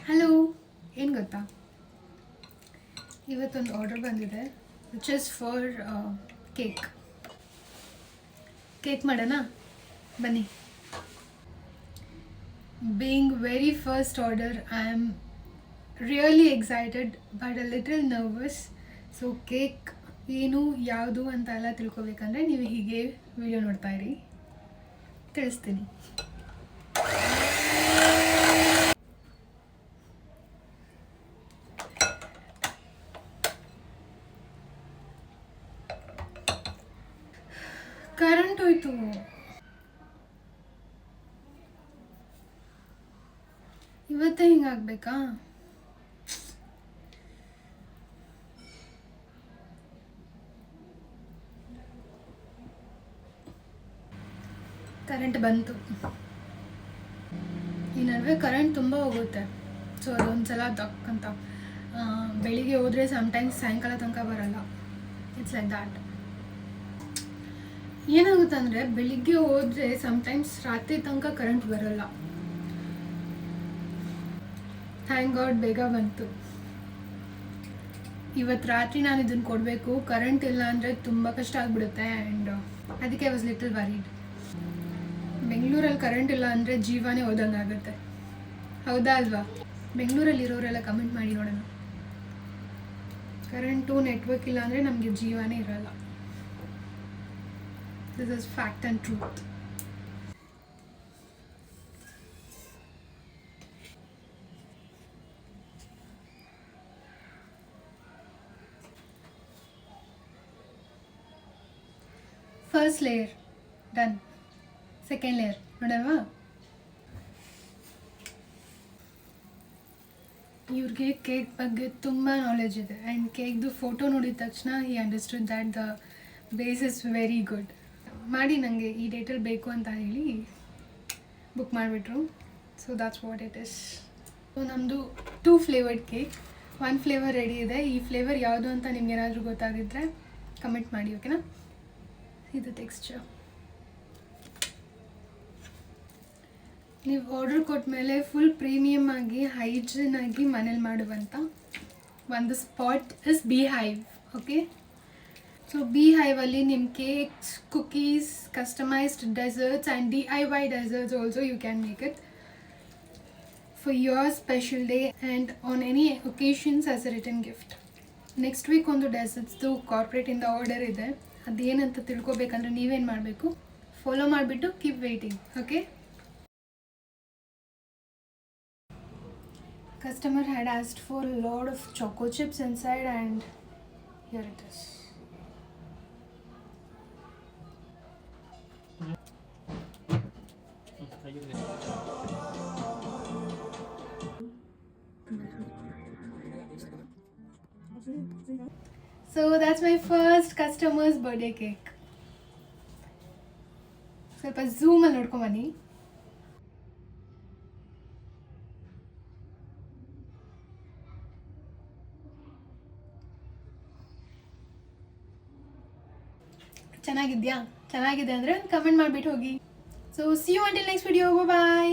Hello, ಏನು ಗೊತ್ತಾ, ಇವತ್ತೊಂದು ಆರ್ಡರ್ ಬಂದಿದೆ ವಿಚ್ ಇಸ್ ಫಾರ್ ಕೇಕ್ ಮಾಡೋಣ ಬನ್ನಿ. Being very first order, I am really excited but a little nervous. So cake ಏನು ಯಾವುದು ಅಂತ ಎಲ್ಲ ತಿಳ್ಕೊಬೇಕಂದ್ರೆ ನೀವು ಹೀಗೆ ವಿಡಿಯೋ ನೋಡ್ತಾ ಇರಿ, ತಿಳಿಸ್ತೀನಿ. ಕರೆಂಟ್ ಹೋಯ್ತು. ಇವತ್ತೇ ಹಿಂಗಾಗ್ಬೇಕಾ? ಕರೆಂಟ್ ಬಂತು. ಈ ನಡುವೆ ಕರೆಂಟ್ ತುಂಬ ಹೋಗುತ್ತೆ. ಸೊ ಅದೊಂದ್ಸಲ ತಕ್ಕಂತ ಬೆಳಿಗ್ಗೆ ಹೋದರೆ ಸಮ್ಟೈಮ್ಸ್ ಸಾಯಂಕಾಲ ತನಕ ಬರಲ್ಲ. It's like that. ಏನಾಗುತ್ತೆ ಅಂದರೆ ಬೆಳಿಗ್ಗೆ ಹೋದರೆ ಸಮ್ಟೈಮ್ಸ್ ರಾತ್ರಿ ತನಕ ಕರೆಂಟ್ ಬರಲ್ಲ. ಥ್ಯಾಂಕ್ ಗಾಡ್ ಬೇಗ ಬಂತು. ಇವತ್ತು ರಾತ್ರಿ ನಾನು ಇದನ್ನು ಕೊಡಬೇಕು. ಕರೆಂಟ್ ಇಲ್ಲ ಅಂದರೆ ತುಂಬ ಕಷ್ಟ ಆಗಿಬಿಡುತ್ತೆ. ಆ್ಯಂಡ್ ಅದಕ್ಕೆ ಐ ವಾಸ್ ಲಿಟಲ್ ವರೀಡ್. ಬೆಂಗಳೂರಲ್ಲಿ ಕರೆಂಟ್ ಇಲ್ಲ ಅಂದರೆ ಜೀವನೇ ಹೋದಂಗೆ ಆಗುತ್ತೆ, ಹೌದಾ ಅಲ್ವಾ? ಬೆಂಗಳೂರಲ್ಲಿರೋರೆಲ್ಲ ಕಮೆಂಟ್ ಮಾಡಿ ನೋಡೋಣ. ಕರೆಂಟು ನೆಟ್ವರ್ಕ್ ಇಲ್ಲ ಅಂದರೆ ನಮಗೆ ಜೀವನೇ ಇರಲ್ಲ. This is fact and truth. First layer done. Second layer ನೋಡಲ್ವಾ? ಇವ್ರಿಗೆ ಕೇಕ್ ಬಗ್ಗೆ ತುಂಬ ನಾಲೆಜ್ ಇದೆ. ಆ್ಯಂಡ್ ಕೇಕ್ದು ಫೋಟೋ ನೋಡಿದ ತಕ್ಷಣ ಹಿ understood that the base is very good. ಮಾಡಿ ನನಗೆ ಈ ಡೇಟಲ್ಲಿ ಬೇಕು ಅಂತ ಹೇಳಿ ಬುಕ್ ಮಾಡಿಬಿಟ್ರು. So that's what it is. So ನಮ್ಮದು 2 ಫ್ಲೇವರ್ಡ್ ಕೇಕ್. 1 ಫ್ಲೇವರ್ ರೆಡಿ ಇದೆ. ಈ ಫ್ಲೇವರ್ ಯಾವುದು ಅಂತ ನಿಮ್ಗೇನಾದರೂ ಗೊತ್ತಾಗಿದ್ದರೆ ಕಮೆಂಟ್ ಮಾಡಿ, ಓಕೆನಾ? ಇದು ಟೆಕ್ಸ್ಚರ್. ನೀವು ಆರ್ಡರ್ ಕೊಟ್ಟ ಮೇಲೆ ಫುಲ್ ಪ್ರೀಮಿಯಮ್ ಆಗಿ ಹೈಜಿನ್ ಆಗಿ ಮನೇಲಿ ಮಾಡುವಂಥ ಒಂದು spot is bee hive. Okay, so bee ಹೈವಲ್ಲಿ ನಿಮ್ಮ cakes, cookies, customized desserts and DIY desserts also you can make it for your special day and on any occasions as a return gift. Next week ಒಂದು ಡೆಸರ್ಟ್ಸ್ದು ಕಾರ್ಪೊರೇಟಿಂದ order ಇದೆ. ಅದೇನಂತ ತಿಳ್ಕೊಬೇಕಂದ್ರೆ ನೀವೇನು ಮಾಡಬೇಕು, follow ಮಾಡಿಬಿಟ್ಟು keep waiting. Okay, customer had asked for a lot of choco chips inside and here it is. So that's my first customer's birthday cake. ಸ್ವಲ್ಪ zoom ಅಲ್ಲಿ ನೋಡ್ಕೊಂಡ್ ಬನ್ನಿ. ಚೆನ್ನಾಗಿದ್ಯಾ? ಚೆನ್ನಾಗಿದೆ ಅಂದರೆ ಕಮೆಂಟ್ ಮಾಡಿಬಿಟ್ಟು ಹೋಗಿ. So see you until next video. Bye.